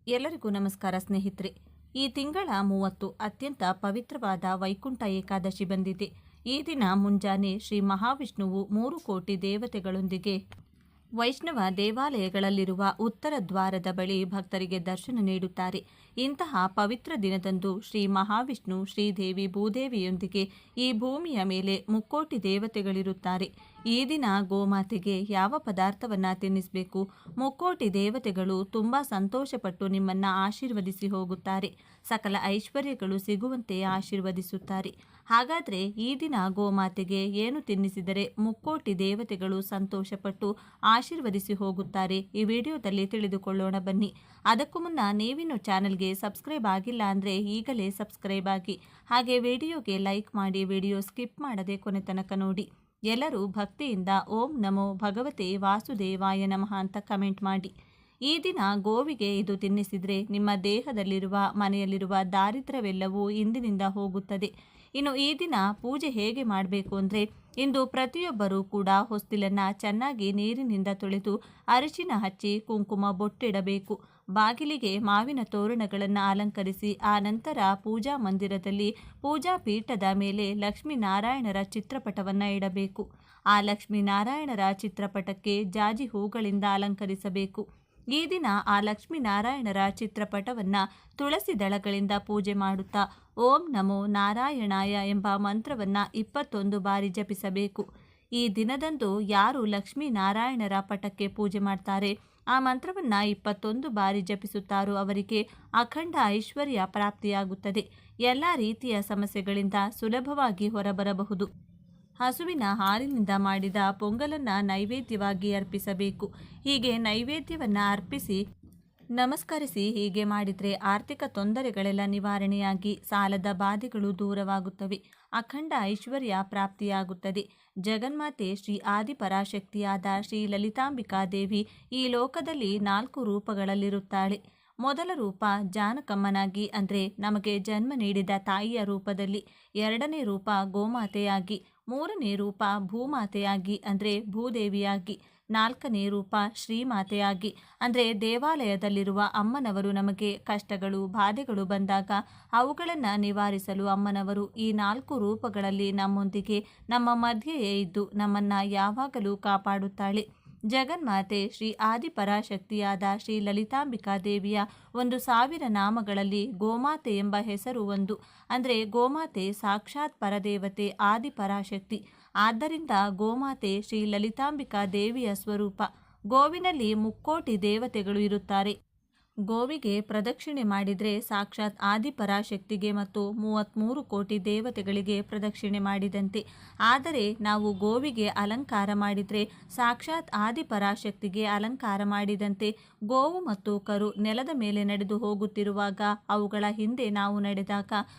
ಎಲ್ಲರಿಗೂ ನಮಸ್ಕಾರ ಸ್ನೇಹಿತರೆ. ಈ ತಿಂಗಳ 30 ಅತ್ಯಂತ ಪವಿತ್ರವಾದ ವೈಕುಂಠ ಏಕಾದಶಿ ಬಂದಿದೆ. ಈ ದಿನ ಮುಂಜಾನೆ ಶ್ರೀ ಮಹಾವಿಷ್ಣುವು 3 ಕೋಟಿ ದೇವತೆಗಳೊಂದಿಗೆ ವೈಷ್ಣವ ದೇವಾಲಯಗಳಲ್ಲಿರುವ ಉತ್ತರ ದ್ವಾರದ ಬಳಿ ಭಕ್ತರಿಗೆ ದರ್ಶನ ನೀಡುತ್ತಾರೆ. ಇಂತಹ ಪವಿತ್ರ ದಿನದಂದು ಶ್ರೀ ಮಹಾವಿಷ್ಣು ಶ್ರೀದೇವಿ ಭೂದೇವಿಯೊಂದಿಗೆ ಈ ಭೂಮಿಯ ಮೇಲೆ ಮುಕ್ಕೋಟಿ ದೇವತೆಗಳಿರುತ್ತಾರೆ. ಈ ದಿನ ಗೋಮಾತೆಗೆ ಯಾವ ಪದಾರ್ಥವನ್ನು ತಿನ್ನಿಸಬೇಕು? ಮುಕ್ಕೋಟಿ ದೇವತೆಗಳು ತುಂಬ ಸಂತೋಷಪಟ್ಟು ನಿಮ್ಮನ್ನು ಆಶೀರ್ವದಿಸಿ ಹೋಗುತ್ತಾರೆ. ಸಕಲ ಐಶ್ವರ್ಯಗಳು ಸಿಗುವಂತೆ ಆಶೀರ್ವದಿಸುತ್ತಾರೆ. ಹಾಗಾದರೆ ಈ ದಿನ ಗೋಮಾತೆಗೆ ಏನು ತಿನ್ನಿಸಿದರೆ ಮುಕ್ಕೋಟಿ ದೇವತೆಗಳು ಸಂತೋಷಪಟ್ಟು ಆಶೀರ್ವದಿಸಿ ಹೋಗುತ್ತಾರೆ? ಈ ವಿಡಿಯೋದಲ್ಲಿ ತಿಳಿದುಕೊಳ್ಳೋಣ ಬನ್ನಿ. ಅದಕ್ಕೂ ಮುನ್ನ ನೀವಿನ್ನು ಚಾನಲ್ಗೆ ಸಬ್ಸ್ಕ್ರೈಬ್ ಆಗಿಲ್ಲ ಅಂದರೆ ಈಗಲೇ ಸಬ್ಸ್ಕ್ರೈಬ್ ಆಗಿ, ಹಾಗೆ ವಿಡಿಯೋಗೆ ಲೈಕ್ ಮಾಡಿ, ವಿಡಿಯೋ ಸ್ಕಿಪ್ ಮಾಡದೆ ಕೊನೆ ತನಕ ನೋಡಿ. ಎಲ್ಲರೂ ಭಕ್ತಿಯಿಂದ ಓಂ ನಮೋ ಭಗವತೆ ವಾಸುದೇವಾಯ ನಮಃ ಅಂತ ಕಮೆಂಟ್ ಮಾಡಿ. ಈ ದಿನ ಗೋವಿಗೆ ಇದು ತಿನ್ನಿಸಿದರೆ ನಿಮ್ಮ ದೇಹದಲ್ಲಿರುವ ಮನೆಯಲ್ಲಿರುವ ದಾರಿದ್ರ್ಯವೆಲ್ಲವೂ ಇಂದಿನಿಂದ ಹೋಗುತ್ತದೆ. ಇನ್ನು ಈ ದಿನ ಪೂಜೆ ಹೇಗೆ ಮಾಡಬೇಕು ಅಂದರೆ, ಇಂದು ಪ್ರತಿಯೊಬ್ಬರೂ ಕೂಡ ಹೊಸ್ತಿಲನ್ನು ಚೆನ್ನಾಗಿ ನೀರಿನಿಂದ ತೊಳೆದು ಅರಿಶಿನ ಹಚ್ಚಿ ಕುಂಕುಮ ಬೊಟ್ಟಿಡಬೇಕು. ಬಾಗಿಲಿಗೆ ಮಾವಿನ ತೋರಣಗಳನ್ನು ಅಲಂಕರಿಸಿ ಆ ನಂತರ ಪೂಜಾ ಮಂದಿರದಲ್ಲಿ ಪೂಜಾ ಪೀಠದ ಮೇಲೆ ಲಕ್ಷ್ಮೀನಾರಾಯಣರ ಚಿತ್ರಪಟವನ್ನು ಇಡಬೇಕು. ಆ ಲಕ್ಷ್ಮೀನಾರಾಯಣರ ಚಿತ್ರಪಟಕ್ಕೆ ಜಾಜಿ ಹೂಗಳಿಂದ ಅಲಂಕರಿಸಬೇಕು. ಈ ದಿನ ಆ ಲಕ್ಷ್ಮೀನಾರಾಯಣರ ಚಿತ್ರಪಟವನ್ನು ತುಳಸಿ ದಳಗಳಿಂದ ಪೂಜೆ ಮಾಡುತ್ತಾ ಓಂ ನಮೋ ನಾರಾಯಣಾಯ ಎಂಬ ಮಂತ್ರವನ್ನು 21 ಬಾರಿ ಜಪಿಸಬೇಕು. ಈ ದಿನದಂದು ಯಾರು ಲಕ್ಷ್ಮೀನಾರಾಯಣರ ಪಟಕ್ಕೆ ಪೂಜೆ ಮಾಡ್ತಾರೆ, ಆ ಮಂತ್ರವನ್ನು 21 ಬಾರಿ ಜಪಿಸುತ್ತಾರೋ ಅವರಿಗೆ ಅಖಂಡ ಐಶ್ವರ್ಯ ಪ್ರಾಪ್ತಿಯಾಗುತ್ತದೆ. ಎಲ್ಲ ರೀತಿಯ ಸಮಸ್ಯೆಗಳಿಂದ ಸುಲಭವಾಗಿ ಹೊರಬರಬಹುದು. ಹಸುವಿನ ಹಾಲಿನಿಂದ ಮಾಡಿದ ಪೊಂಗಲನ್ನು ನೈವೇದ್ಯವಾಗಿ ಅರ್ಪಿಸಬೇಕು. ಹೀಗೆ ನೈವೇದ್ಯವನ್ನು ಅರ್ಪಿಸಿ ನಮಸ್ಕರಿಸಿ ಹೀಗೆ ಮಾಡಿದರೆ ಆರ್ಥಿಕ ತೊಂದರೆಗಳೆಲ್ಲ ನಿವಾರಣೆಯಾಗಿ ಸಾಲದ ಬಾಧೆಗಳು ದೂರವಾಗುತ್ತವೆ. ಅಖಂಡ ಐಶ್ವರ್ಯ ಪ್ರಾಪ್ತಿಯಾಗುತ್ತದೆ. ಜಗನ್ಮಾತೆ ಶ್ರೀ ಆದಿಪರಾಶಕ್ತಿಯಾದ ಶ್ರೀ ಲಲಿತಾಂಬಿಕಾ ದೇವಿ ಈ ಲೋಕದಲ್ಲಿ 4 ರೂಪಗಳಲ್ಲಿರುತ್ತಾಳೆ. ಮೊದಲ ರೂಪ ಜಾನಕಮ್ಮನಾಗಿ, ಅಂದರೆ ನಮಗೆ ಜನ್ಮ ನೀಡಿದ ತಾಯಿಯ ರೂಪದಲ್ಲಿ. 2ನೇ ರೂಪ ಗೋಮಾತೆಯಾಗಿ, 3ನೇ ರೂಪ ಭೂಮಾತೆಯಾಗಿ ಅಂದರೆ ಭೂದೇವಿಯಾಗಿ, 4ನೇ ರೂಪ ಶ್ರೀಮಾತೆಯಾಗಿ ಅಂದರೆ ದೇವಾಲಯದಲ್ಲಿರುವ ಅಮ್ಮನವರು. ನಮಗೆ ಕಷ್ಟಗಳು ಬಾಧೆಗಳು ಬಂದಾಗ ಅವುಗಳನ್ನು ನಿವಾರಿಸಲು ಅಮ್ಮನವರು ಈ 4 ರೂಪಗಳಲ್ಲಿ ನಮ್ಮೊಂದಿಗೆ ನಮ್ಮ ಮಧ್ಯೆಯೇ ಇದ್ದು ನಮ್ಮನ್ನು ಯಾವಾಗಲೂ ಕಾಪಾಡುತ್ತಾಳೆ. ಜಗನ್ಮಾತೆ ಶ್ರೀ ಆದಿಪರಾಶಕ್ತಿಯಾದ ಶ್ರೀ ಲಲಿತಾಂಬಿಕಾ ದೇವಿಯ 1000 ನಾಮಗಳಲ್ಲಿ ಗೋಮಾತೆ ಎಂಬ ಹೆಸರು ಒಂದು. ಅಂದರೆ ಗೋಮಾತೆ ಸಾಕ್ಷಾತ್ ಪರದೇವತೆ ಆದಿಪರಾಶಕ್ತಿ. ಆದ್ದರಿಂದ ಗೋಮಾತೆ ಶ್ರೀ ಲಲಿತಾಂಬಿಕಾ ದೇವಿಯ ಸ್ವರೂಪ. ಗೋವಿನಲ್ಲಿ ಮುಕ್ಕೋಟಿ ದೇವತೆಗಳು ಇರುತ್ತಾರೆ. ಗೋವಿಗೆ ಪ್ರದಕ್ಷಿಣೆ ಮಾಡಿದರೆ ಸಾಕ್ಷಾತ್ ಆದಿಪರಾಶಕ್ತಿಗೆ ಮತ್ತು 33 ಕೋಟಿ ದೇವತೆಗಳಿಗೆ ಪ್ರದಕ್ಷಿಣೆ ಮಾಡಿದಂತೆ. ಆದರೆ ನಾವು ಗೋವಿಗೆ ಅಲಂಕಾರ ಮಾಡಿದರೆ ಸಾಕ್ಷಾತ್ ಆದಿಪರಾಶಕ್ತಿಗೆ ಅಲಂಕಾರ ಮಾಡಿದಂತೆ. ಗೋವು ಮತ್ತು ಕರು ನೆಲದ ಮೇಲೆ ನಡೆದು ಹೋಗುತ್ತಿರುವಾಗ ಅವುಗಳ ಹಿಂದೆ ನಾವು ನಡೆದಾಗ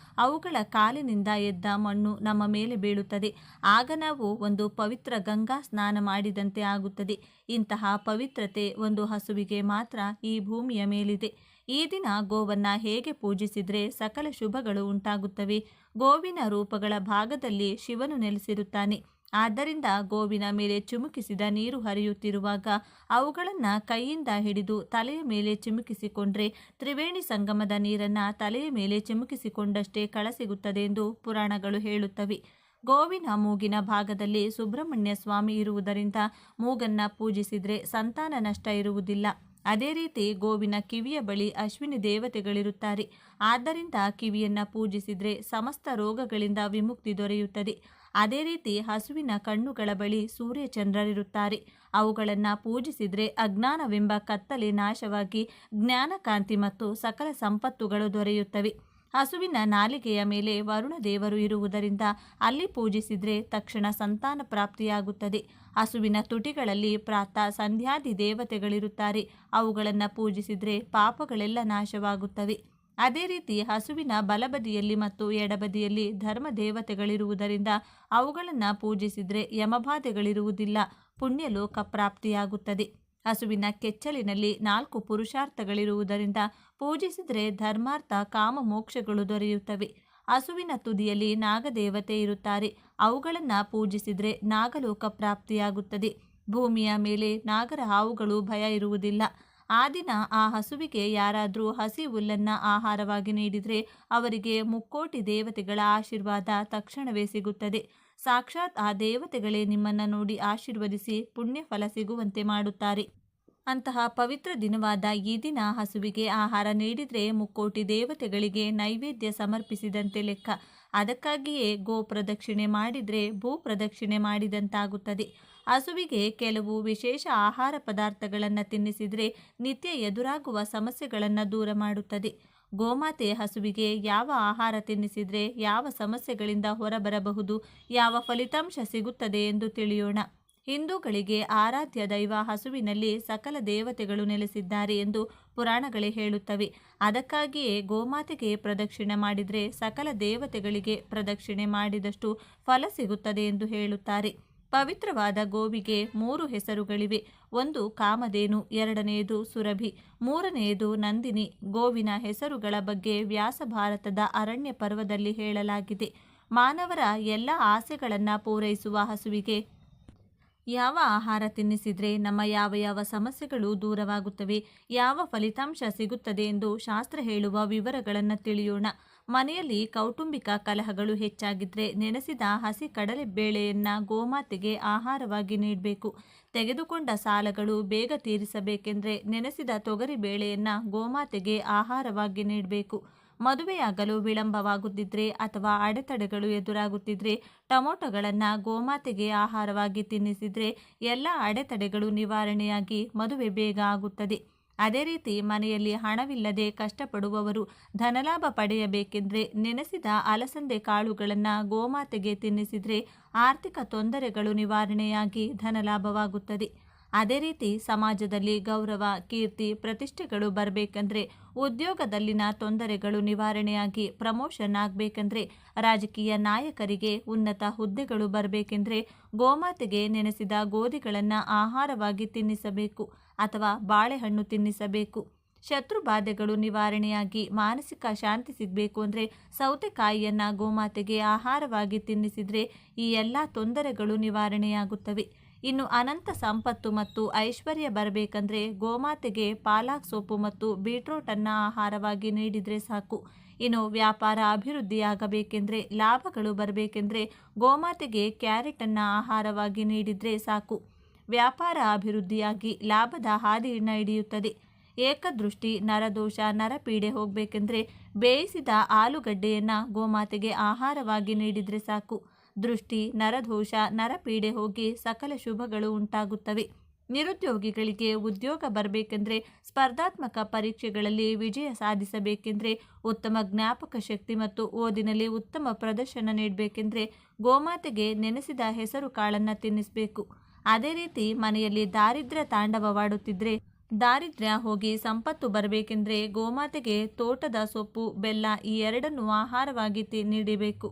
ಅವುಗಳ ಕಾಲಿನಿಂದ ಎದ್ದ ಮಣ್ಣು ನಮ್ಮ ಮೇಲೆ ಬೀಳುತ್ತದೆ. ಆಗ ನಾವು ಒಂದು ಪವಿತ್ರ ಗಂಗಾ ಸ್ನಾನ ಮಾಡಿದಂತೆ ಆಗುತ್ತದೆ. ಇಂತಹ ಪವಿತ್ರತೆ ಒಂದು ಹಸುವಿಗೆ ಮಾತ್ರ ಈ ಭೂಮಿಯ ಮೇಲಿದೆ. ಈ ದಿನ ಗೋವನ್ನು ಹೇಗೆ ಪೂಜಿಸಿದರೆ ಸಕಲ ಶುಭಗಳು ಉಂಟಾಗುತ್ತವೆ? ಗೋವಿನ ರೂಪಗಳ ಭಾಗದಲ್ಲಿ ಶಿವನು ನೆಲೆಸಿರುತ್ತಾನೆ. ಆದ್ದರಿಂದ ಗೋವಿನ ಮೇಲೆ ಚಿಮುಕಿಸಿದ ನೀರು ಹರಿಯುತ್ತಿರುವಾಗ ಅವುಗಳನ್ನು ಕೈಯಿಂದ ಹಿಡಿದು ತಲೆಯ ಮೇಲೆ ಚಿಮುಕಿಸಿಕೊಂಡ್ರೆ ತ್ರಿವೇಣಿ ಸಂಗಮದ ನೀರನ್ನು ತಲೆಯ ಮೇಲೆ ಚಿಮುಕಿಸಿಕೊಂಡಷ್ಟೇ ಕಳಸಿಗುತ್ತದೆ ಎಂದು ಪುರಾಣಗಳು ಹೇಳುತ್ತವೆ. ಗೋವಿನ ಮೂಗಿನ ಭಾಗದಲ್ಲಿ ಸುಬ್ರಹ್ಮಣ್ಯ ಸ್ವಾಮಿ ಇರುವುದರಿಂದ ಮೂಗನ್ನು ಪೂಜಿಸಿದರೆ ಸಂತಾನ ನಷ್ಟ ಇರುವುದಿಲ್ಲ. ಅದೇ ರೀತಿ ಗೋವಿನ ಕಿವಿಯ ಬಳಿ ಅಶ್ವಿನಿ ದೇವತೆಗಳಿರುತ್ತಾರೆ. ಆದ್ದರಿಂದ ಕಿವಿಯನ್ನು ಪೂಜಿಸಿದರೆ ಸಮಸ್ತ ರೋಗಗಳಿಂದ ವಿಮುಕ್ತಿ ದೊರೆಯುತ್ತದೆ. ಅದೇ ರೀತಿ ಹಸುವಿನ ಕಣ್ಣುಗಳ ಬಳಿ ಸೂರ್ಯಚಂದ್ರರಿರುತ್ತಾರೆ. ಅವುಗಳನ್ನು ಪೂಜಿಸಿದರೆ ಅಜ್ಞಾನವೆಂಬ ಕತ್ತಲೆ ನಾಶವಾಗಿ ಜ್ಞಾನಕಾಂತಿ ಮತ್ತು ಸಕಲ ಸಂಪತ್ತುಗಳು ದೊರೆಯುತ್ತವೆ. ಹಸುವಿನ ನಾಲಿಗೆಯ ಮೇಲೆ ವರುಣ ದೇವರು ಇರುವುದರಿಂದ ಅಲ್ಲಿ ಪೂಜಿಸಿದರೆ ತಕ್ಷಣ ಸಂತಾನ ಪ್ರಾಪ್ತಿಯಾಗುತ್ತದೆ. ಹಸುವಿನ ತುಟಿಗಳಲ್ಲಿ ಪ್ರಾತಃ ಸಂಧ್ಯಾದಿ ದೇವತೆಗಳಿರುತ್ತಾರೆ. ಅವುಗಳನ್ನು ಪೂಜಿಸಿದರೆ ಪಾಪಗಳೆಲ್ಲ ನಾಶವಾಗುತ್ತವೆ. ಅದೇ ರೀತಿ ಹಸುವಿನ ಬಲಬದಿಯಲ್ಲಿ ಮತ್ತು ಎಡಬದಿಯಲ್ಲಿ ಧರ್ಮ ದೇವತೆಗಳಿರುವುದರಿಂದ ಅವುಗಳನ್ನು ಪೂಜಿಸಿದರೆ ಯಮಬಾಧೆಗಳಿರುವುದಿಲ್ಲ, ಪುಣ್ಯಲೋಕ ಪ್ರಾಪ್ತಿಯಾಗುತ್ತದೆ. ಹಸುವಿನ ಕೆಚ್ಚಲಿನಲ್ಲಿ 4 ಪುರುಷಾರ್ಥಗಳಿರುವುದರಿಂದ ಪೂಜಿಸಿದರೆ ಧರ್ಮಾರ್ಥ ಕಾಮ ಮೋಕ್ಷಗಳು ದೊರೆಯುತ್ತವೆ. ಹಸುವಿನ ತುದಿಯಲ್ಲಿ ನಾಗದೇವತೆ ಇರುತ್ತಾರೆ. ಅವುಗಳನ್ನು ಪೂಜಿಸಿದರೆ ನಾಗಲೋಕ ಪ್ರಾಪ್ತಿಯಾಗುತ್ತದೆ. ಭೂಮಿಯ ಮೇಲೆ ನಾಗರ ಹಾವುಗಳು ಭಯ ಇರುವುದಿಲ್ಲ. ಆ ದಿನ ಆ ಹಸುವಿಗೆ ಯಾರಾದರೂ ಹಸಿ ಹುಲ್ಲನ್ನು ಆಹಾರವಾಗಿ ನೀಡಿದರೆ ಅವರಿಗೆ ಮುಕ್ಕೋಟಿ ದೇವತೆಗಳ ಆಶೀರ್ವಾದ ತಕ್ಷಣವೇ ಸಿಗುತ್ತದೆ. ಸಾಕ್ಷಾತ್ ಆ ದೇವತೆಗಳೇ ನಿಮ್ಮನ್ನು ನೋಡಿ ಆಶೀರ್ವದಿಸಿ ಪುಣ್ಯ ಫಲ ಸಿಗುವಂತೆ ಮಾಡುತ್ತಾರೆ. ಅಂತಹ ಪವಿತ್ರ ದಿನವಾದ ಈ ದಿನ ಹಸುವಿಗೆ ಆಹಾರ ನೀಡಿದರೆ ಮುಕ್ಕೋಟಿ ದೇವತೆಗಳಿಗೆ ನೈವೇದ್ಯ ಸಮರ್ಪಿಸಿದಂತೆ ಲೆಕ್ಕ. ಅದಕ್ಕಾಗಿಯೇ ಗೋ ಪ್ರದಕ್ಷಿಣೆ ಮಾಡಿದರೆ ಭೂ ಪ್ರದಕ್ಷಿಣೆ ಮಾಡಿದಂತಾಗುತ್ತದೆ. ಹಸುವಿಗೆ ಕೆಲವು ವಿಶೇಷ ಆಹಾರ ಪದಾರ್ಥಗಳನ್ನು ತಿನ್ನಿಸಿದರೆ ನಿತ್ಯ ಎದುರಾಗುವ ಸಮಸ್ಯೆಗಳನ್ನು ದೂರ ಮಾಡುತ್ತದೆ. ಗೋಮಾತೆ ಹಸುವಿಗೆ ಯಾವ ಆಹಾರ ತಿನ್ನಿಸಿದರೆ ಯಾವ ಸಮಸ್ಯೆಗಳಿಂದ ಹೊರಬರಬಹುದು, ಯಾವ ಫಲಿತಾಂಶ ಸಿಗುತ್ತದೆ ಎಂದು ತಿಳಿಯೋಣ. ಹಿಂದೂಗಳಿಗೆ ಆರಾಧ್ಯ ದೈವ ಹಸುವಿನಲ್ಲಿ ಸಕಲ ದೇವತೆಗಳು ನೆಲೆಸಿದ್ದಾರೆ ಎಂದು ಪುರಾಣಗಳೇ ಹೇಳುತ್ತವೆ. ಅದಕ್ಕಾಗಿಯೇ ಗೋಮಾತೆಗೆ ಪ್ರದಕ್ಷಿಣೆ ಮಾಡಿದರೆ ಸಕಲ ದೇವತೆಗಳಿಗೆ ಪ್ರದಕ್ಷಿಣೆ ಮಾಡಿದಷ್ಟು ಫಲ ಸಿಗುತ್ತದೆ ಎಂದು ಹೇಳುತ್ತಾರೆ. ಪವಿತ್ರವಾದ ಗೋವಿಗೆ 3 ಹೆಸರುಗಳಿವೆ. ಒಂದು ಕಾಮಧೇನು, ಎರಡನೆಯದು ಸುರಭಿ, ಮೂರನೆಯದು ನಂದಿನಿ. ಗೋವಿನ ಹೆಸರುಗಳ ಬಗ್ಗೆ ವ್ಯಾಸ ಭಾರತದ ಅರಣ್ಯ ಪರ್ವದಲ್ಲಿ ಹೇಳಲಾಗಿದೆ. ಮಾನವರ ಎಲ್ಲ ಆಸೆಗಳನ್ನು ಪೂರೈಸುವ ಹಸುವಿಗೆ ಯಾವ ಆಹಾರ ತಿನ್ನಿಸಿದರೆ ನಮ್ಮ ಯಾವ ಯಾವ ಸಮಸ್ಯೆಗಳು ದೂರವಾಗುತ್ತವೆ, ಯಾವ ಫಲಿತಾಂಶ ಸಿಗುತ್ತದೆ ಎಂದು ಶಾಸ್ತ್ರ ಹೇಳುವ ವಿವರಗಳನ್ನು ತಿಳಿಯೋಣ. ಮನೆಯಲ್ಲಿ ಕೌಟುಂಬಿಕ ಕಲಹಗಳು ಹೆಚ್ಚಾಗಿದ್ದರೆ ನೆನೆಸಿದ ಹಸಿ ಕಡಲೆಬೇಳೆಯನ್ನು ಗೋಮಾತೆಗೆ ಆಹಾರವಾಗಿ ನೀಡಬೇಕು. ತೆಗೆದುಕೊಂಡ ಸಾಲಗಳು ಬೇಗ ತೀರಿಸಬೇಕೆಂದರೆ ನೆನೆಸಿದ ತೊಗರಿ ಬೇಳೆಯನ್ನು ಗೋಮಾತೆಗೆ ಆಹಾರವಾಗಿ ನೀಡಬೇಕು. ಮದುವೆಯಾಗಲು ವಿಳಂಬವಾಗುತ್ತಿದ್ದರೆ ಅಥವಾ ಅಡೆತಡೆಗಳು ಎದುರಾಗುತ್ತಿದ್ದರೆ ಟೊಮೊಟೊಗಳನ್ನು ಗೋಮಾತೆಗೆ ಆಹಾರವಾಗಿ ತಿನ್ನಿಸಿದರೆ ಎಲ್ಲ ಅಡೆತಡೆಗಳು ನಿವಾರಣೆಯಾಗಿ ಮದುವೆ ಬೇಗ ಆಗುತ್ತದೆ. ಅದೇ ರೀತಿ ಮನೆಯಲ್ಲಿ ಹಣವಿಲ್ಲದೆ ಕಷ್ಟಪಡುವವರು ಧನಲಾಭ ಪಡೆಯಬೇಕೆಂದರೆ ನೆನೆಸಿದ ಅಲಸಂದೆ ಕಾಳುಗಳನ್ನು ಗೋಮಾತೆಗೆ ತಿನ್ನಿಸಿದರೆ ಆರ್ಥಿಕ ತೊಂದರೆಗಳು ನಿವಾರಣೆಯಾಗಿ ಧನಲಾಭವಾಗುತ್ತದೆ. ಅದೇ ರೀತಿ ಸಮಾಜದಲ್ಲಿ ಗೌರವ, ಕೀರ್ತಿ, ಪ್ರತಿಷ್ಠೆಗಳು ಬರಬೇಕೆಂದರೆ, ಉದ್ಯೋಗದಲ್ಲಿನ ತೊಂದರೆಗಳು ನಿವಾರಣೆಯಾಗಿ ಪ್ರಮೋಷನ್ ಆಗಬೇಕೆಂದರೆ, ರಾಜಕೀಯ ನಾಯಕರಿಗೆ ಉನ್ನತ ಹುದ್ದೆಗಳು ಬರಬೇಕೆಂದರೆ ಗೋಮಾತೆಗೆ ನೆನೆಸಿದ ಗೋಧಿಗಳನ್ನು ಆಹಾರವಾಗಿ ತಿನ್ನಿಸಬೇಕು ಅಥವಾ ಬಾಳೆಹಣ್ಣು ತಿನ್ನಿಸಬೇಕು. ಶತ್ರು ಬಾಧೆಗಳು ನಿವಾರಣೆಯಾಗಿ ಮಾನಸಿಕ ಶಾಂತಿ ಸಿಗಬೇಕು ಅಂದರೆ ಸೌತೆಕಾಯಿಯನ್ನು ಗೋಮಾತೆಗೆ ಆಹಾರವಾಗಿ ತಿನ್ನಿಸಿದರೆ ಈ ಎಲ್ಲ ತೊಂದರೆಗಳು ನಿವಾರಣೆಯಾಗುತ್ತವೆ. ಇನ್ನು ಅನಂತ ಸಂಪತ್ತು ಮತ್ತು ಐಶ್ವರ್ಯ ಬರಬೇಕಂದ್ರೆ ಗೋಮಾತೆಗೆ ಪಾಲಕ್ ಸೊಪ್ಪು ಮತ್ತು ಬೀಟ್ರೂಟನ್ನು ಆಹಾರವಾಗಿ ನೀಡಿದರೆ ಸಾಕು. ಇನ್ನು ವ್ಯಾಪಾರ ಅಭಿವೃದ್ಧಿಯಾಗಬೇಕೆಂದರೆ, ಲಾಭಗಳು ಬರಬೇಕೆಂದರೆ ಗೋಮಾತೆಗೆ ಕ್ಯಾರೆಟನ್ನು ಆಹಾರವಾಗಿ ನೀಡಿದರೆ ಸಾಕು. ವ್ಯಾಪಾರ ಅಭಿವೃದ್ಧಿಯಾಗಿ ಲಾಭದ ಹಾದಿಯನ್ನು ಹಿಡಿಯುತ್ತದೆ. ಏಕದೃಷ್ಟಿ, ನರದೋಷ, ನರಪೀಡೆ ಹೋಗಬೇಕೆಂದರೆ ಬೇಯಿಸಿದ ಆಲೂಗಡ್ಡೆಯನ್ನು ಗೋಮಾತೆಗೆ ಆಹಾರವಾಗಿ ನೀಡಿದರೆ ಸಾಕು. ದೃಷ್ಟಿ, ನರದೋಷ, ನರಪೀಡೆ ಹೋಗಿ ಸಕಲ ಶುಭಗಳು ಉಂಟಾಗುತ್ತವೆ. ನಿರುದ್ಯೋಗಿಗಳಿಗೆ ಉದ್ಯೋಗ ಬರಬೇಕೆಂದರೆ, ಸ್ಪರ್ಧಾತ್ಮಕ ಪರೀಕ್ಷೆಗಳಲ್ಲಿ ವಿಜಯ ಸಾಧಿಸಬೇಕೆಂದರೆ, ಉತ್ತಮ ಜ್ಞಾಪಕ ಶಕ್ತಿ ಮತ್ತು ಓದಿನಲ್ಲಿ ಉತ್ತಮ ಪ್ರದರ್ಶನ ನೀಡಬೇಕೆಂದರೆ ಗೋಮಾತೆಗೆ ನೆನೆಸಿದ ಹೆಸರು ಕಾಳನ್ನು ತಿನ್ನಿಸಬೇಕು. ಅದೇ ರೀತಿ ಮನೆಯಲ್ಲಿ ದಾರಿದ್ರ್ಯ ತಾಂಡವವಾಡುತ್ತಿದ್ದರೆ, ದಾರಿದ್ರ್ಯ ಹೋಗಿ ಸಂಪತ್ತು ಬರಬೇಕೆಂದರೆ ಗೋಮಾತೆಗೆ ತೋಟದ ಸೊಪ್ಪು, ಬೆಲ್ಲ ಈ ಎರಡನ್ನು ಆಹಾರವಾಗಿ ನೀಡಬೇಕು.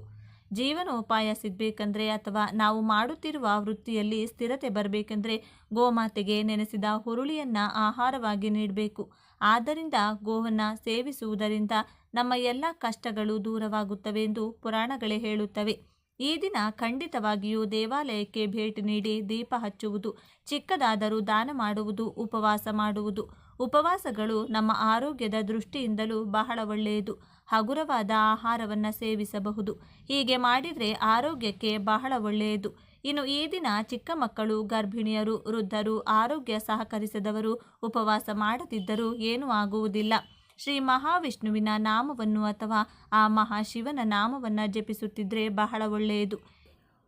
ಜೀವನೋಪಾಯ ಸಿಗಬೇಕೆಂದರೆ ಅಥವಾ ನಾವು ಮಾಡುತ್ತಿರುವ ವೃತ್ತಿಯಲ್ಲಿ ಸ್ಥಿರತೆ ಬರಬೇಕೆಂದರೆ ಗೋಮಾತೆಗೆ ನೆನೆಸಿದ ಹುರುಳಿಯನ್ನು ಆಹಾರವಾಗಿ ನೀಡಬೇಕು. ಆದ್ದರಿಂದ ಗೋವನ್ನು ಸೇವಿಸುವುದರಿಂದ ನಮ್ಮ ಎಲ್ಲ ಕಷ್ಟಗಳು ದೂರವಾಗುತ್ತವೆ ಎಂದು ಪುರಾಣಗಳೇ ಹೇಳುತ್ತವೆ. ಈ ದಿನ ಖಂಡಿತವಾಗಿಯೂ ದೇವಾಲಯಕ್ಕೆ ಭೇಟಿ ನೀಡಿ ದೀಪ ಹಚ್ಚುವುದು, ಚಿಕ್ಕದಾದರೂ ದಾನ ಮಾಡುವುದು, ಉಪವಾಸ ಮಾಡುವುದು. ಉಪವಾಸಗಳು ನಮ್ಮ ಆರೋಗ್ಯದ ದೃಷ್ಟಿಯಿಂದಲೂ ಬಹಳ ಒಳ್ಳೆಯದು. ಹಗುರವಾದ ಆಹಾರವನ್ನು ಸೇವಿಸಬಹುದು. ಹೀಗೆ ಮಾಡಿದರೆ ಆರೋಗ್ಯಕ್ಕೆ ಬಹಳ ಒಳ್ಳೆಯದು. ಇನ್ನು ಈ ದಿನ ಚಿಕ್ಕ ಮಕ್ಕಳು, ಗರ್ಭಿಣಿಯರು, ವೃದ್ಧರು, ಆರೋಗ್ಯ ಸಹಕರಿಸದವರು ಉಪವಾಸ ಮಾಡದಿದ್ದರೂ ಏನೂ ಆಗುವುದಿಲ್ಲ. ಶ್ರೀ ಮಹಾವಿಷ್ಣುವಿನ ನಾಮವನ್ನು ಅಥವಾ ಆ ಮಹಾಶಿವನ ನಾಮವನ್ನು ಜಪಿಸುತ್ತಿದ್ದರೆ ಬಹಳ ಒಳ್ಳೆಯದು.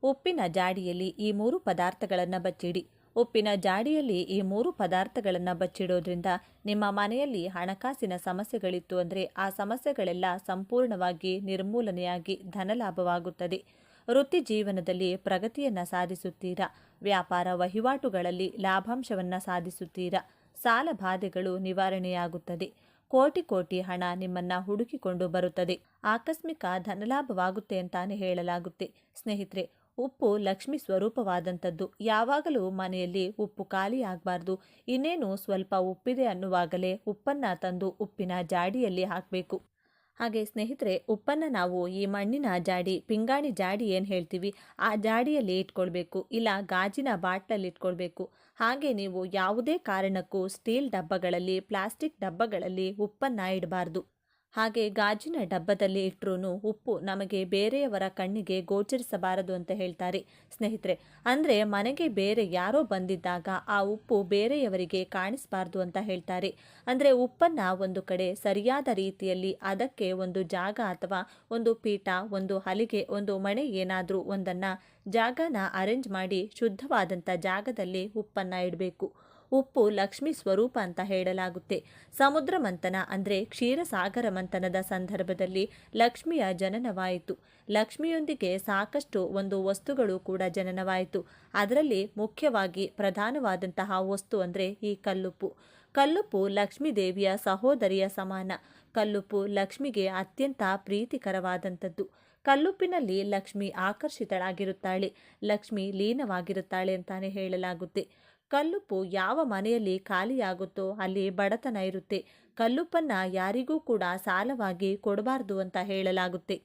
ಉಪ್ಪಿನ ಜಾಡಿಯಲ್ಲಿ ಈ 3 ಪದಾರ್ಥಗಳನ್ನು ಬಚ್ಚಿಡಿ. ಉಪ್ಪಿನ ಜಾಡಿಯಲ್ಲಿ ಈ 3 ಪದಾರ್ಥಗಳನ್ನು ಬಚ್ಚಿಡೋದ್ರಿಂದ ನಿಮ್ಮ ಮನೆಯಲ್ಲಿ ಹಣಕಾಸಿನ ಸಮಸ್ಯೆಗಳಿತ್ತು ಅಂದರೆ ಆ ಸಮಸ್ಯೆಗಳೆಲ್ಲ ಸಂಪೂರ್ಣವಾಗಿ ನಿರ್ಮೂಲನೆಯಾಗಿ ಧನಲಾಭವಾಗುತ್ತದೆ. ವೃತ್ತಿ ಜೀವನದಲ್ಲಿ ಪ್ರಗತಿಯನ್ನು ಸಾಧಿಸುತ್ತೀರಾ. ವ್ಯಾಪಾರ ವಹಿವಾಟುಗಳಲ್ಲಿ ಲಾಭಾಂಶವನ್ನು ಸಾಧಿಸುತ್ತೀರಾ. ಸಾಲ ಬಾಧೆಗಳು ನಿವಾರಣೆಯಾಗುತ್ತದೆ. ಕೋಟಿ ಕೋಟಿ ಹಣ ನಿಮ್ಮನ್ನು ಹುಡುಕಿಕೊಂಡು ಬರುತ್ತದೆ. ಆಕಸ್ಮಿಕ ಧನಲಾಭವಾಗುತ್ತೆ ಅಂತಾನೆ ಹೇಳಲಾಗುತ್ತೆ. ಸ್ನೇಹಿತರೆ, ಉಪ್ಪು ಲಕ್ಷ್ಮಿ ಸ್ವರೂಪವಾದಂಥದ್ದು. ಯಾವಾಗಲೂ ಮನೆಯಲ್ಲಿ ಉಪ್ಪು ಖಾಲಿ ಆಗಬಾರ್ದು. ಇನ್ನೇನು ಸ್ವಲ್ಪ ಉಪ್ಪಿದೆ ಅನ್ನುವಾಗಲೇ ಉಪ್ಪನ್ನು ತಂದು ಉಪ್ಪಿನ ಜಾಡಿಯಲ್ಲಿ ಹಾಕಬೇಕು. ಹಾಗೆ ಸ್ನೇಹಿತರೆ, ಉಪ್ಪನ್ನು ನಾವು ಈ ಮಣ್ಣಿನ ಜಾಡಿ, ಪಿಂಗಾಣಿ ಜಾಡಿ ಏನು ಹೇಳ್ತೀವಿ, ಆ ಜಾಡಿಯಲ್ಲಿ ಇಟ್ಕೊಳ್ಬೇಕು, ಇಲ್ಲ ಗಾಜಿನ ಬಾಟ್ಲಲ್ಲಿ ಇಟ್ಕೊಳ್ಬೇಕು. ಹಾಗೆ ನೀವು ಯಾವುದೇ ಕಾರಣಕ್ಕೂ ಸ್ಟೀಲ್ ಡಬ್ಬಗಳಲ್ಲಿ, ಪ್ಲಾಸ್ಟಿಕ್ ಡಬ್ಬಗಳಲ್ಲಿ ಉಪ್ಪನ್ನು ಇಡಬಾರ್ದು. ಹಾಗೆ ಗಾಜಿನ ಡಬ್ಬದಲ್ಲಿ ಇಟ್ಟರೂ ಉಪ್ಪು ನಮಗೆ ಬೇರೆಯವರ ಕಣ್ಣಿಗೆ ಗೋಚರಿಸಬಾರದು ಅಂತ ಹೇಳ್ತಾರೆ ಸ್ನೇಹಿತರೆ. ಅಂದರೆ ಮನೆಗೆ ಬೇರೆ ಯಾರೋ ಬಂದಿದ್ದಾಗ ಆ ಉಪ್ಪು ಬೇರೆಯವರಿಗೆ ಕಾಣಿಸಬಾರ್ದು ಅಂತ ಹೇಳ್ತಾರೆ. ಅಂದರೆ ಉಪ್ಪನ್ನು ಒಂದು ಕಡೆ ಸರಿಯಾದ ರೀತಿಯಲ್ಲಿ ಅದಕ್ಕೆ ಒಂದು ಜಾಗ ಅಥವಾ ಒಂದು ಪೀಠ, ಒಂದು ಹಲಿಗೆ, ಒಂದು ಮಣೆ ಏನಾದರೂ ಒಂದನ್ನು ಜಾಗನ ಅರೇಂಜ್ ಮಾಡಿ ಶುದ್ಧವಾದಂಥ ಜಾಗದಲ್ಲಿ ಉಪ್ಪನ್ನು ಇಡಬೇಕು. ಉಪ್ಪು ಲಕ್ಷ್ಮಿ ಸ್ವರೂಪ ಅಂತ ಹೇಳಲಾಗುತ್ತೆ. ಸಮುದ್ರ ಮಂಥನ ಅಂದರೆ ಕ್ಷೀರಸಾಗರ ಮಂಥನದ ಸಂದರ್ಭದಲ್ಲಿ ಲಕ್ಷ್ಮಿಯ ಜನನವಾಯಿತು. ಲಕ್ಷ್ಮಿಯೊಂದಿಗೆ ಸಾಕಷ್ಟು ಒಂದು ವಸ್ತುಗಳು ಕೂಡ ಜನನವಾಯಿತು. ಅದರಲ್ಲಿ ಮುಖ್ಯವಾಗಿ ಪ್ರಧಾನವಾದಂತಹ ವಸ್ತು ಅಂದರೆ ಈ ಕಲ್ಲುಪ್ಪು. ಕಲ್ಲುಪ್ಪು ಲಕ್ಷ್ಮೀ ದೇವಿಯ ಸಹೋದರಿಯ ಸಮಾನ. ಕಲ್ಲುಪ್ಪು ಲಕ್ಷ್ಮಿಗೆ ಅತ್ಯಂತ ಪ್ರೀತಿಕರವಾದಂಥದ್ದು. ಕಲ್ಲುಪ್ಪಿನಲ್ಲಿ ಲಕ್ಷ್ಮಿ ಆಕರ್ಷಿತಳಾಗಿರುತ್ತಾಳೆ, ಲಕ್ಷ್ಮಿ ಲೀನವಾಗಿರುತ್ತಾಳೆ ಅಂತಾನೆ ಹೇಳಲಾಗುತ್ತೆ. ಕಲ್ಲುಪ್ಪು ಯಾವ ಮನೆಯಲ್ಲಿ ಖಾಲಿಯಾಗುತ್ತೋ ಅಲ್ಲಿ ಬಡತನ ಇರುತ್ತೆ. ಕಲ್ಲುಪ್ಪನ್ನು ಯಾರಿಗೂ ಕೂಡ ಸಾಲವಾಗಿ ಕೊಡಬಾರ್ದು ಅಂತ ಹೇಳಲಾಗುತ್ತೆ.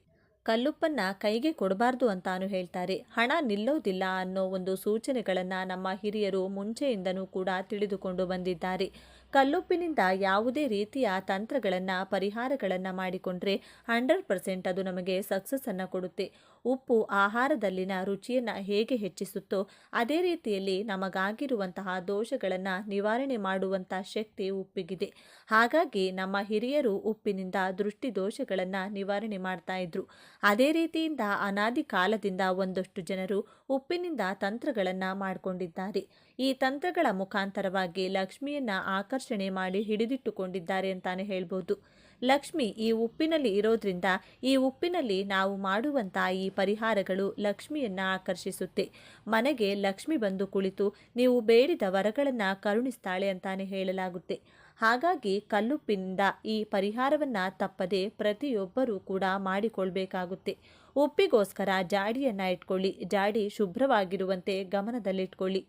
ಕಲ್ಲುಪ್ಪನ್ನು ಕೈಗೆ ಕೊಡಬಾರ್ದು ಅಂತಾನು ಹೇಳ್ತಾರೆ. ಹಣ ನಿಲ್ಲೋದಿಲ್ಲ ಅನ್ನೋ ಒಂದು ಸೂಚನೆಗಳನ್ನು ನಮ್ಮ ಹಿರಿಯರು ಮುಂಚೆಯಿಂದನೂ ಕೂಡ ತಿಳಿದುಕೊಂಡು ಬಂದಿದ್ದಾರೆ. ಕಲ್ಲುಪ್ಪಿನಿಂದ ಯಾವುದೇ ರೀತಿಯ ತಂತ್ರಗಳನ್ನು, ಪರಿಹಾರಗಳನ್ನು ಮಾಡಿಕೊಂಡ್ರೆ 100% ಅದು ನಮಗೆ ಸಕ್ಸಸ್ಸನ್ನು ಕೊಡುತ್ತೆ. ಉಪ್ಪು ಆಹಾರದಲ್ಲಿನ ರುಚಿಯನ್ನು ಹೇಗೆ ಹೆಚ್ಚಿಸುತ್ತೋ ಅದೇ ರೀತಿಯಲ್ಲಿ ನಮಗಾಗಿರುವಂತಹ ದೋಷಗಳನ್ನು ನಿವಾರಣೆ ಮಾಡುವಂಥ ಶಕ್ತಿ ಉಪ್ಪಿಗಿದೆ. ಹಾಗಾಗಿ ನಮ್ಮ ಹಿರಿಯರು ಉಪ್ಪಿನಿಂದ ದೃಷ್ಟಿ ದೋಷಗಳನ್ನು ನಿವಾರಣೆ ಮಾಡ್ತಾ ಇದ್ರು. ಅದೇ ರೀತಿಯಿಂದ ಅನಾದಿ ಕಾಲದಿಂದ ಒಂದಷ್ಟು ಜನರು ಉಪ್ಪಿನಿಂದ ತಂತ್ರಗಳನ್ನು ಮಾಡಿಕೊಂಡಿದ್ದಾರೆ. ಈ ತಂತ್ರಗಳ ಮುಖಾಂತರವಾಗಿ ಲಕ್ಷ್ಮಿಯನ್ನು ಆಕರ್ಷಣೆ ಮಾಡಿ ಹಿಡಿದಿಟ್ಟುಕೊಂಡಿದ್ದಾರೆ ಅಂತಾನೆ ಹೇಳ್ಬೋದು. ಲಕ್ಷ್ಮಿ ಈ ಉಪ್ಪಿನಲ್ಲಿ ಇರೋದ್ರಿಂದ ಈ ಉಪ್ಪಿನಲ್ಲಿ ನಾವು ಮಾಡುವಂಥ ಈ ಪರಿಹಾರಗಳು ಲಕ್ಷ್ಮಿಯನ್ನು ಆಕರ್ಷಿಸುತ್ತೆ. ಮನೆಗೆ ಲಕ್ಷ್ಮಿ ಬಂದು ಕುಳಿತು ನೀವು ಬೇಡಿದ ವರಗಳನ್ನು ಕರುಣಿಸ್ತಾಳೆ ಅಂತಾನೆ ಹೇಳಲಾಗುತ್ತೆ. ಹಾಗಾಗಿ ಕಲ್ಲುಪ್ಪಿನಿಂದ ಈ ಪರಿಹಾರವನ್ನು ತಪ್ಪದೆ ಪ್ರತಿಯೊಬ್ಬರೂ ಕೂಡ ಮಾಡಿಕೊಳ್ಬೇಕಾಗುತ್ತೆ. ಉಪ್ಪಿಗೋಸ್ಕರ ಜಾಡಿಯನ್ನು ಇಟ್ಕೊಳ್ಳಿ. ಜಾಡಿ ಶುಭ್ರವಾಗಿರುವಂತೆ ಗಮನದಲ್ಲಿಟ್ಕೊಳ್ಳಿ.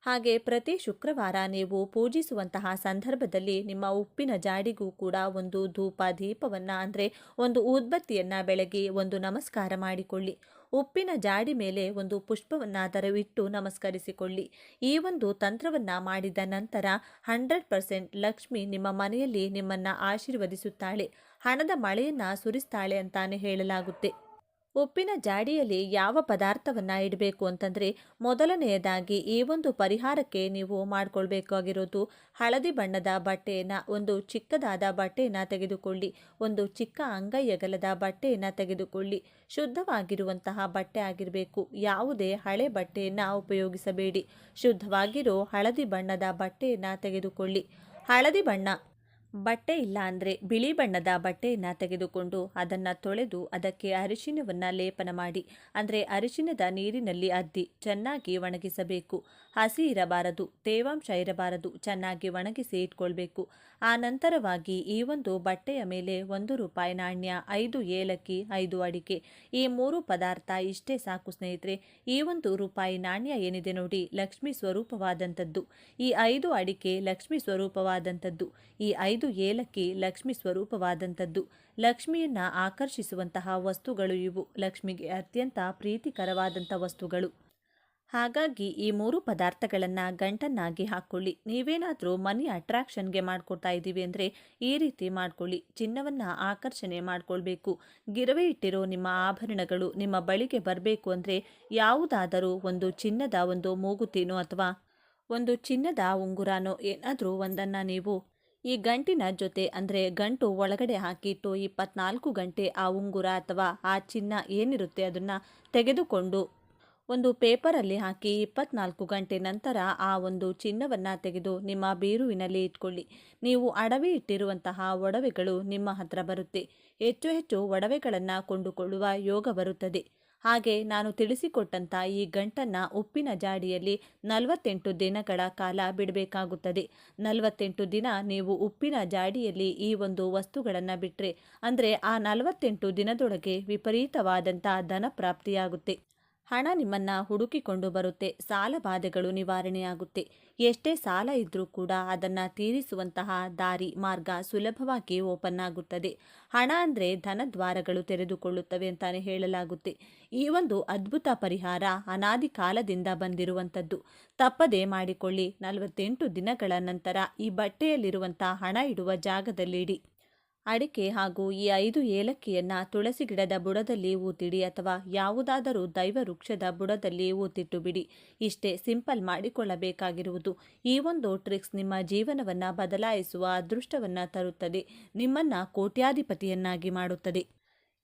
ಹಾಗೆ ಪ್ರತಿ ಶುಕ್ರವಾರ ನೀವು ಪೂಜಿಸುವಂತಹ ಸಂದರ್ಭದಲ್ಲಿ ನಿಮ್ಮ ಉಪ್ಪಿನ ಜಾಡಿಗೂ ಕೂಡ ಒಂದು ಧೂಪ ದೀಪವನ್ನು ಅಂದರೆ ಒಂದು ಊದ್ಬತ್ತಿಯನ್ನು ಬೆಳಗಿ ಒಂದು ನಮಸ್ಕಾರ ಮಾಡಿಕೊಳ್ಳಿ. ಉಪ್ಪಿನ ಜಾಡಿ ಮೇಲೆ ಒಂದು ಪುಷ್ಪವನ್ನಾದರೂ ಇಟ್ಟು ನಮಸ್ಕರಿಸಿಕೊಳ್ಳಿ. ಈ ಒಂದು ತಂತ್ರವನ್ನು ಮಾಡಿದ ನಂತರ 100% ಲಕ್ಷ್ಮಿ ನಿಮ್ಮ ಮನೆಯಲ್ಲಿ ನಿಮ್ಮನ್ನು ಆಶೀರ್ವದಿಸುತ್ತಾಳೆ, ಹಣದ ಮಳೆಯನ್ನು ಸುರಿಸ್ತಾಳೆ ಅಂತಾನೆ ಹೇಳಲಾಗುತ್ತೆ. ಉಪ್ಪಿನ ಜಾಡಿಯಲ್ಲಿ ಯಾವ ಪದಾರ್ಥವನ್ನು ಇಡಬೇಕು ಅಂತಂದರೆ, ಮೊದಲನೆಯದಾಗಿ ಈ ಒಂದು ಪರಿಹಾರಕ್ಕೆ ನೀವು ಮಾಡಿಕೊಳ್ಬೇಕಾಗಿರೋದು ಹಳದಿ ಬಣ್ಣದ ಬಟ್ಟೆಯನ್ನು, ಒಂದು ಚಿಕ್ಕದಾದ ಬಟ್ಟೆಯನ್ನು ತೆಗೆದುಕೊಳ್ಳಿ. ಒಂದು ಚಿಕ್ಕ ಅಂಗೈ ಅಗಲದ ಬಟ್ಟೆಯನ್ನು ತೆಗೆದುಕೊಳ್ಳಿ. ಶುದ್ಧವಾಗಿರುವಂತಹ ಬಟ್ಟೆ ಆಗಿರಬೇಕು. ಯಾವುದೇ ಹಳೆ ಬಟ್ಟೆಯನ್ನು ಉಪಯೋಗಿಸಬೇಡಿ. ಶುದ್ಧವಾಗಿರೋ ಹಳದಿ ಬಣ್ಣದ ಬಟ್ಟೆಯನ್ನು ತೆಗೆದುಕೊಳ್ಳಿ. ಹಳದಿ ಬಣ್ಣ ಬಟ್ಟೆ ಇಲ್ಲ ಅಂದರೆ ಬಿಳಿ ಬಣ್ಣದ ಬಟ್ಟೆಯನ್ನು ತೆಗೆದುಕೊಂಡು ಅದನ್ನು ತೊಳೆದು ಅದಕ್ಕೆ ಅರಿಶಿನವನ್ನು ಲೇಪನ ಮಾಡಿ, ಅಂದರೆ ಅರಿಶಿನದ ನೀರಿನಲ್ಲಿ ಅದ್ದಿ ಚೆನ್ನಾಗಿ ಒಣಗಿಸಬೇಕು. ಹಸಿ ಇರಬಾರದು, ತೇವಾಂಶ ಇರಬಾರದು, ಚೆನ್ನಾಗಿ ಒಣಗಿಸಿ ಇಟ್ಕೊಳ್ಬೇಕು. ಆ ನಂತರವಾಗಿ ಈ ಒಂದು ಬಟ್ಟೆಯ ಮೇಲೆ ₹1 ನಾಣ್ಯ, 5 ಏಲಕ್ಕಿ, 5 ಅಡಿಕೆ, ಈ 3 ಪದಾರ್ಥ ಇಷ್ಟೇ ಸಾಕು ಸ್ನೇಹಿತರೆ. ಈ ₹1 ನಾಣ್ಯ ಏನಿದೆ ನೋಡಿ, ಲಕ್ಷ್ಮೀ ಸ್ವರೂಪವಾದಂಥದ್ದು. ಈ 5 ಅಡಿಕೆ ಲಕ್ಷ್ಮೀ ಸ್ವರೂಪವಾದಂಥದ್ದು. ಈ 5 ಏಲಕ್ಕಿ ಲಕ್ಷ್ಮಿ ಸ್ವರೂಪವಾದಂಥದ್ದು. ಲಕ್ಷ್ಮಿಯನ್ನು ಆಕರ್ಷಿಸುವಂತಹ ವಸ್ತುಗಳು ಇವು. ಲಕ್ಷ್ಮಿಗೆ ಅತ್ಯಂತ ಪ್ರೀತಿಕರವಾದಂಥ ವಸ್ತುಗಳು. ಹಾಗಾಗಿ ಈ 3 ಪದಾರ್ಥಗಳನ್ನು ಗಂಟನ್ನಾಗಿ ಹಾಕ್ಕೊಳ್ಳಿ. ನೀವೇನಾದರೂ ಮನಿ ಅಟ್ರಾಕ್ಷನ್ಗೆ ಮಾಡ್ಕೊಳ್ತಾ ಇದ್ದೀವಿ ಅಂದರೆ ಈ ರೀತಿ ಮಾಡ್ಕೊಳ್ಳಿ. ಚಿನ್ನವನ್ನು ಆಕರ್ಷಣೆ ಮಾಡ್ಕೊಳ್ಬೇಕು. ಗಿರವಿ ಇಟ್ಟಿರೋ ನಿಮ್ಮ ಆಭರಣಗಳು ನಿಮ್ಮ ಬಳಿಗೆ ಬರಬೇಕು ಅಂದರೆ ಯಾವುದಾದರೂ ಒಂದು ಚಿನ್ನದ ಒಂದು ಮೂಗುತಿನೋ ಅಥವಾ ಒಂದು ಚಿನ್ನದ ಉಂಗುರನೋ ಏನಾದರೂ ಒಂದನ್ನು ನೀವು ಈ ಗಂಟಿನ ಜೊತೆ, ಅಂದರೆ ಗಂಟು ಒಳಗಡೆ ಹಾಕಿಟ್ಟು 24 ಗಂಟೆ ಆ ಉಂಗುರ ಅಥವಾ ಆ ಚಿನ್ನ ಏನಿರುತ್ತೆ ಅದನ್ನು ತೆಗೆದುಕೊಂಡು ಒಂದು ಪೇಪರಲ್ಲಿ ಹಾಕಿ 24 ಗಂಟೆ ನಂತರ ಆ ಒಂದು ಚಿನ್ನವನ್ನು ತೆಗೆದು ನಿಮ್ಮ ಬೀರುವಿನಲ್ಲಿ ಇಟ್ಕೊಳ್ಳಿ. ನೀವು ಅಡವಿ ಇಟ್ಟಿರುವಂತಹ ಒಡವೆಗಳು ನಿಮ್ಮ ಹತ್ರ ಬರುತ್ತೆ. ಹೆಚ್ಚು ಹೆಚ್ಚು ಒಡವೆಗಳನ್ನು ಕೊಂಡುಕೊಳ್ಳುವ ಯೋಗ ಬರುತ್ತದೆ. ಹಾಗೆ ನಾನು ತಿಳಿಸಿಕೊಟ್ಟಂಥ ಈ ಗಂಟನ್ನು ಉಪ್ಪಿನ ಜಾಡಿಯಲ್ಲಿ 48 ದಿನಗಳ ಕಾಲ ಬಿಡಬೇಕಾಗುತ್ತದೆ. 48 ದಿನ ನೀವು ಉಪ್ಪಿನ ಜಾಡಿಯಲ್ಲಿ ಈ ಒಂದು ವಸ್ತುಗಳನ್ನು ಬಿಟ್ಟರೆ, ಅಂದರೆ ಆ 48 ದಿನದೊಳಗೆ ವಿಪರೀತವಾದಂಥ ಧನ ಪ್ರಾಪ್ತಿಯಾಗುತ್ತೆ. ಹಣ ನಿಮ್ಮನ್ನ ಹುಡುಕಿಕೊಂಡು ಬರುತ್ತೆ. ಸಾಲ ಬಾಧೆಗಳು ನಿವಾರಣೆಯಾಗುತ್ತೆ. ಎಷ್ಟೇ ಸಾಲ ಇದ್ರೂ ಕೂಡ ಅದನ್ನು ತೀರಿಸುವಂತಹ ದಾರಿ ಮಾರ್ಗ ಸುಲಭವಾಗಿ ಓಪನ್ ಆಗುತ್ತದೆ. ಹಣ ಅಂದರೆ ಧನದ್ವಾರಗಳು ತೆರೆದುಕೊಳ್ಳುತ್ತವೆ ಅಂತಾನೆ ಹೇಳಲಾಗುತ್ತೆ. ಈ ಒಂದು ಅದ್ಭುತ ಪರಿಹಾರ ಅನಾದಿ ಕಾಲದಿಂದ ಬಂದಿರುವಂಥದ್ದು. ತಪ್ಪದೇ ಮಾಡಿಕೊಳ್ಳಿ. 48 ದಿನಗಳ ನಂತರ ಈ ಬಟ್ಟೆಯಲ್ಲಿರುವಂತಹ ಹಣ ಇಡುವ ಜಾಗದಲ್ಲಿಡಿ. ಅಡಿಕೆ ಹಾಗೂ ಈ 5 ಏಲಕ್ಕಿಯನ್ನು ತುಳಸಿ ಗಿಡದ ಬುಡದಲ್ಲಿ ಊತಿಡಿ ಅಥವಾ ಯಾವುದಾದರೂ ದೈವ ವೃಕ್ಷದ ಬುಡದಲ್ಲಿ ಊತಿಟ್ಟು ಬಿಡಿ. ಇಷ್ಟೇ ಸಿಂಪಲ್ ಮಾಡಿಕೊಳ್ಳಬೇಕಾಗಿರುವುದು. ಈ ಒಂದು ಟ್ರಿಕ್ಸ್ ನಿಮ್ಮ ಜೀವನವನ್ನು ಬದಲಾಯಿಸುವ ಅದೃಷ್ಟವನ್ನು ತರುತ್ತದೆ. ನಿಮ್ಮನ್ನು ಕೋಟ್ಯಾಧಿಪತಿಯನ್ನಾಗಿ ಮಾಡುತ್ತದೆ.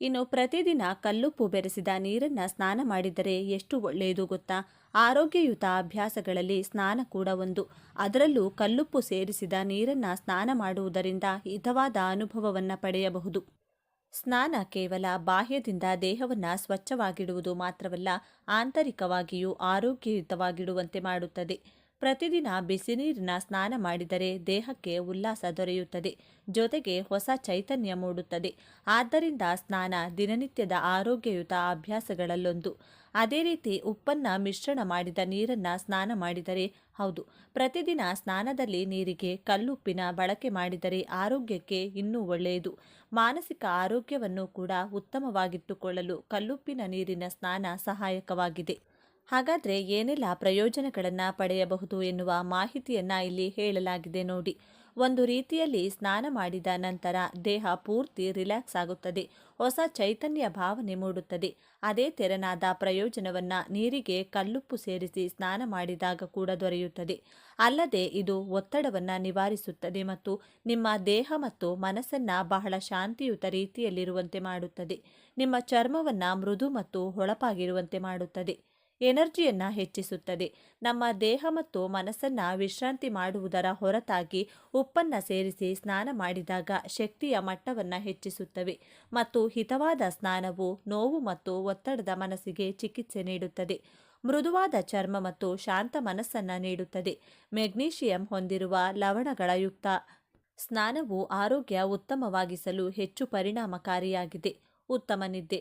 ಇನ್ನು ಪ್ರತಿದಿನ ಕಲ್ಲುಪ್ಪು ಬೆರೆಸಿದ ನೀರನ್ನು ಸ್ನಾನ ಮಾಡಿದರೆ ಎಷ್ಟು ಒಳ್ಳೆಯದು ಗೊತ್ತಾ? ಆರೋಗ್ಯಯುತ ಅಭ್ಯಾಸಗಳಲ್ಲಿ ಸ್ನಾನ ಕೂಡ ಒಂದು. ಅದರಲ್ಲೂ ಕಲ್ಲುಪ್ಪು ಸೇರಿಸಿದ ನೀರನ್ನು ಸ್ನಾನ ಮಾಡುವುದರಿಂದ ಹಿತವಾದ ಅನುಭವವನ್ನು ಪಡೆಯಬಹುದು. ಸ್ನಾನ ಕೇವಲ ಬಾಹ್ಯದಿಂದ ದೇಹವನ್ನು ಸ್ವಚ್ಛವಾಗಿಡುವುದು ಮಾತ್ರವಲ್ಲ, ಆಂತರಿಕವಾಗಿಯೂ ಆರೋಗ್ಯಯುತವಾಗಿಡುವಂತೆ ಮಾಡುತ್ತದೆ. ಪ್ರತಿದಿನ ಬಿಸಿನೀರಿನ ಸ್ನಾನ ಮಾಡಿದರೆ ದೇಹಕ್ಕೆ ಉಲ್ಲಾಸ ದೊರೆಯುತ್ತದೆ, ಜೊತೆಗೆ ಹೊಸ ಚೈತನ್ಯ ಮೂಡುತ್ತದೆ. ಆದ್ದರಿಂದ ಸ್ನಾನ ದಿನನಿತ್ಯದ ಆರೋಗ್ಯಯುತ ಅಭ್ಯಾಸಗಳಲ್ಲೊಂದು. ಅದೇ ರೀತಿ ಉಪ್ಪನ್ನು ಮಿಶ್ರಣ ಮಾಡಿದ ನೀರನ್ನು ಸ್ನಾನ ಮಾಡಿದರೆ, ಹೌದು, ಪ್ರತಿದಿನ ಸ್ನಾನದಲ್ಲಿ ನೀರಿಗೆ ಕಲ್ಲುಪ್ಪಿನ ಬಳಕೆ ಮಾಡಿದರೆ ಆರೋಗ್ಯಕ್ಕೆ ಇನ್ನೂ ಒಳ್ಳೆಯದು. ಮಾನಸಿಕ ಆರೋಗ್ಯವನ್ನು ಕೂಡ ಉತ್ತಮವಾಗಿಟ್ಟುಕೊಳ್ಳಲು ಕಲ್ಲುಪ್ಪಿನ ನೀರಿನ ಸ್ನಾನ ಸಹಾಯಕವಾಗಿದೆ. ಹಾಗಾದರೆ ಏನೆಲ್ಲ ಪ್ರಯೋಜನಗಳನ್ನು ಪಡೆಯಬಹುದು ಎನ್ನುವ ಮಾಹಿತಿಯನ್ನು ಇಲ್ಲಿ ಹೇಳಲಾಗಿದೆ ನೋಡಿ. ಒಂದು ರೀತಿಯಲ್ಲಿ ಸ್ನಾನ ಮಾಡಿದ ನಂತರ ದೇಹ ಪೂರ್ತಿ ರಿಲ್ಯಾಕ್ಸ್ ಆಗುತ್ತದೆ, ಹೊಸ ಚೈತನ್ಯ ಭಾವನೆ ಮೂಡುತ್ತದೆ. ಅದೇ ತೆರನಾದ ಪ್ರಯೋಜನವನ್ನು ನೀರಿಗೆ ಕಲ್ಲುಪ್ಪು ಸೇರಿಸಿ ಸ್ನಾನ ಮಾಡಿದಾಗ ಕೂಡ ದೊರೆಯುತ್ತದೆ. ಅಲ್ಲದೆ ಇದು ಒತ್ತಡವನ್ನು ನಿವಾರಿಸುತ್ತದೆ ಮತ್ತು ನಿಮ್ಮ ದೇಹ ಮತ್ತು ಮನಸ್ಸನ್ನು ಬಹಳ ಶಾಂತಿಯುತ ರೀತಿಯಲ್ಲಿರುವಂತೆ ಮಾಡುತ್ತದೆ. ನಿಮ್ಮ ಚರ್ಮವನ್ನು ಮೃದು ಮತ್ತು ಹೊಳಪಾಗಿರುವಂತೆ ಮಾಡುತ್ತದೆ. ಎನರ್ಜಿಯನ್ನು ಹೆಚ್ಚಿಸುತ್ತದೆ. ನಮ್ಮ ದೇಹ ಮತ್ತು ಮನಸ್ಸನ್ನು ವಿಶ್ರಾಂತಿ ಮಾಡುವುದರ ಹೊರತಾಗಿ ಉಪ್ಪನ್ನು ಸೇರಿಸಿ ಸ್ನಾನ ಮಾಡಿದಾಗ ಶಕ್ತಿಯ ಮಟ್ಟವನ್ನು ಹೆಚ್ಚಿಸುತ್ತವೆ ಮತ್ತು ಹಿತವಾದ ಸ್ನಾನವು ನೋವು ಮತ್ತು ಒತ್ತಡದ ಮನಸ್ಸಿಗೆ ಚಿಕಿತ್ಸೆ ನೀಡುತ್ತದೆ. ಮೃದುವಾದ ಚರ್ಮ ಮತ್ತು ಶಾಂತ ಮನಸ್ಸನ್ನು ನೀಡುತ್ತದೆ. ಮೆಗ್ನೀಷಿಯಂ ಹೊಂದಿರುವ ಲವಣಗಳ ಯುಕ್ತ ಸ್ನಾನವು ಆರೋಗ್ಯ ಉತ್ತಮವಾಗಿಸಲು ಹೆಚ್ಚು ಪರಿಣಾಮಕಾರಿಯಾಗಿದೆ. ಉತ್ತಮ ನಿದ್ದೆ.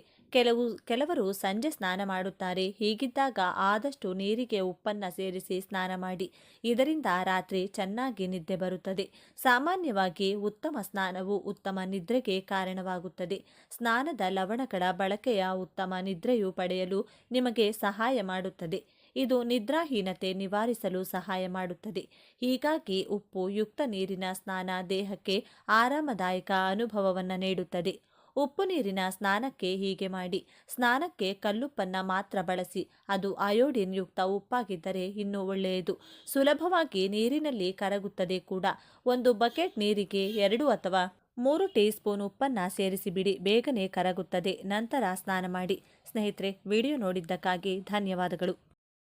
ಕೆಲವರು ಸಂಜೆ ಸ್ನಾನ ಮಾಡುತ್ತಾರೆ. ಹೀಗಿದ್ದಾಗ ಆದಷ್ಟು ನೀರಿಗೆ ಉಪ್ಪನ್ನು ಸೇರಿಸಿ ಸ್ನಾನ ಮಾಡಿ. ಇದರಿಂದ ರಾತ್ರಿ ಚೆನ್ನಾಗಿ ನಿದ್ದೆ ಬರುತ್ತದೆ. ಸಾಮಾನ್ಯವಾಗಿ ಉತ್ತಮ ಸ್ನಾನವು ಉತ್ತಮ ನಿದ್ರೆಗೆ ಕಾರಣವಾಗುತ್ತದೆ. ಸ್ನಾನದ ಲವಣಗಳ ಬಳಕೆಯ ಉತ್ತಮ ನಿದ್ರೆಯು ಪಡೆಯಲು ನಿಮಗೆ ಸಹಾಯ ಮಾಡುತ್ತದೆ. ಇದು ನಿದ್ರಾಹೀನತೆ ನಿವಾರಿಸಲು ಸಹಾಯ ಮಾಡುತ್ತದೆ. ಹೀಗಾಗಿ ಉಪ್ಪು ಯುಕ್ತ ನೀರಿನ ಸ್ನಾನ ದೇಹಕ್ಕೆ ಆರಾಮದಾಯಕ ಅನುಭವವನ್ನು ನೀಡುತ್ತದೆ. ಉಪ್ಪು ನೀರಿನ ಸ್ನಾನಕ್ಕೆ ಹೀಗೆ ಮಾಡಿ. ಸ್ನಾನಕ್ಕೆ ಕಲ್ಲುಪ್ಪನ್ನು ಮಾತ್ರ ಬಳಸಿ. ಅದು ಅಯೋಡಿನ್ ಯುಕ್ತ ಉಪ್ಪಾಗಿದ್ದರೆ ಇನ್ನೂ ಒಳ್ಳೆಯದು. ಸುಲಭವಾಗಿ ನೀರಿನಲ್ಲಿ ಕರಗುತ್ತದೆ ಕೂಡ. ಒಂದು ಬಕೆಟ್ ನೀರಿಗೆ 2 ಅಥವಾ 3 ಟೀ ಸ್ಪೂನ್ ಉಪ್ಪನ್ನು ಸೇರಿಸಿಬಿಡಿ. ಬೇಗನೆ ಕರಗುತ್ತದೆ. ನಂತರ ಸ್ನಾನ ಮಾಡಿ. ಸ್ನೇಹಿತರೆ, ವಿಡಿಯೋ ನೋಡಿದ್ದಕ್ಕಾಗಿ ಧನ್ಯವಾದಗಳು.